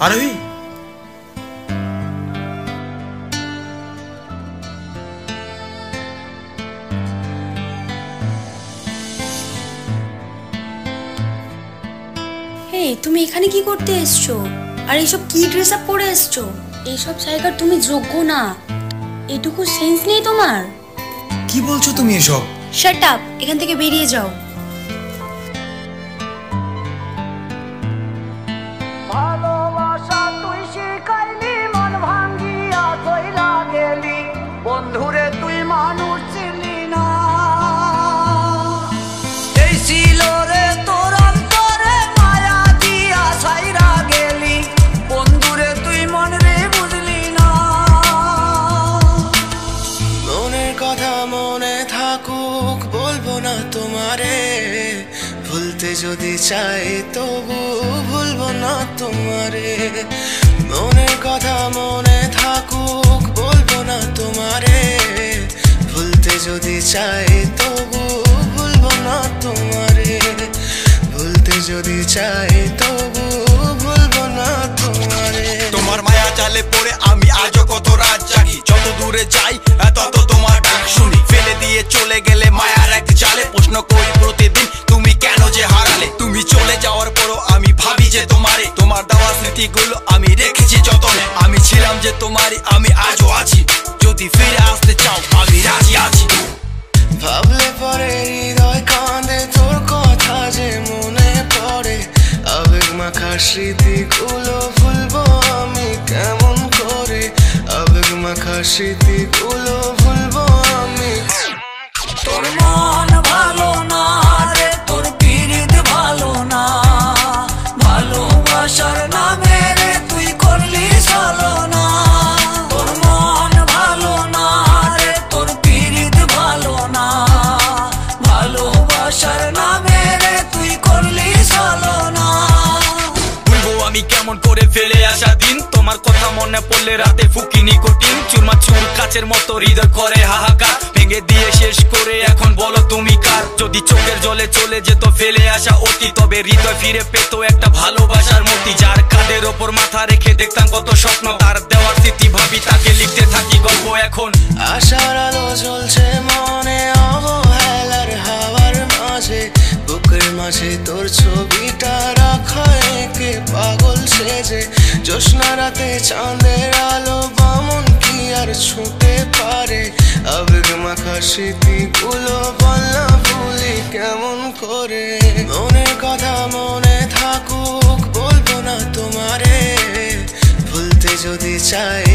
আরোহী, তুমি এখানে কি করতে এসছো? আর এইসব কি ড্রেস আপ পরে এসছো? এইসব জায়গার তুমি যোগ্য না। এটুকু সেন্স নেই তোমার? কি বলছো তুমি এসব? শাট আপ, এখান থেকে বেরিয়ে যাও। ভালোবাসা তুই শিখাইলি, মন ভাঙ্গিয়া কইরা গেলি, বন্ধুরে তুই মানুষ ছিলি না। এই ছিল রে তোর অন্তরে মায়া দিয়া ছাইরা গেলি, বন্ধুরে তুই মন রে বুঝলি না। মনের কথা মনে থাকুক, বলবো না তোমারে, ভুলতে যদি চাই তবু ভুলবো না তোমারে। মনের কথা মনে থাকুক, বলবো না তোমারে, ভুলতে যদি চাই তবু ভুলবো না তোমারে। ভুলতে যদি চাই তবু ভুলবো না তোমারে। তোমার মায়া জালে পড়ে আমি আজও কত রাত জাগি, যত দূরে যাই তত তোমার ডাক শুনি। ফেলে দিয়ে চলে গেলে মায়ার এক জালে, প্রশ্ন করি প্রতিদিন তুমি কেন যে হারালে। তুমি চলে যাওয়ার পরও আমি ভাবি যে তোমারে, তোমার দেওয়া স্মৃতিগুলো আমি রেখেছি যতনে। আমি ছিলাম যে তোমারই, আমি আজও আছি, যদি ফিরে আসতে চাও আমি রাজি আছি। ভাবলে পরে হৃদয় কাঁদে, তোর কথা যে মনে পড়ে, আবেগ মাখা স্মৃতিগুলো ভুলবো আমি কেমন করে। আবেগ মাখা স্মৃতিগুলো ভুলবো আমি। তোর মন ভালো না রে, তোর পিরিত ভালো না, ভালোবাসার নামে রে তুই করলি ছলনা। তোর মন ভালো না রে, তোর পিরিত ভালো না, ভালোবাসার নামে রে তুই করলি ছলনা। ভুলবো আমি কেমন করে ফেলে আসা দিন, তোমার কথা মনে পড়লে রাতে ফুকি নিকোটিন। চুরমা চুর কাচের মতো হৃদয় করে হাহাকার, ভেঙে দিয়ে শেষ করে এখন বলো তুমি কার। যদি চোখের জলে চলে যেত ফেলে আসা অতি, তবে হৃদয় ফিরে পেত একটা ভালোবাসার মতি। যার কাঁধের ওপর মাথা রেখে দেখতাম কত স্বপ্ন, তার দেওয়ার স্মৃতি ভাবি তাকে লিখতে থাকি গল্প এখন। আশার আলো জ্বলছে মনে অবহেলার হাওয়ার মাঝে, বুকের মাঝে তোর ছবিটা রাখা একে পাগল সেজে। জ্যোৎস্না রাতে চাঁদের আলো বামন কি আর ছুঁতে পারে। আবেগ মাখা স্মৃতিগুলো বলনা ভুলি কেমন করে। মনের কথা মনে থাকুক, বলবো না তোমারে, ভুলতে যদি চাই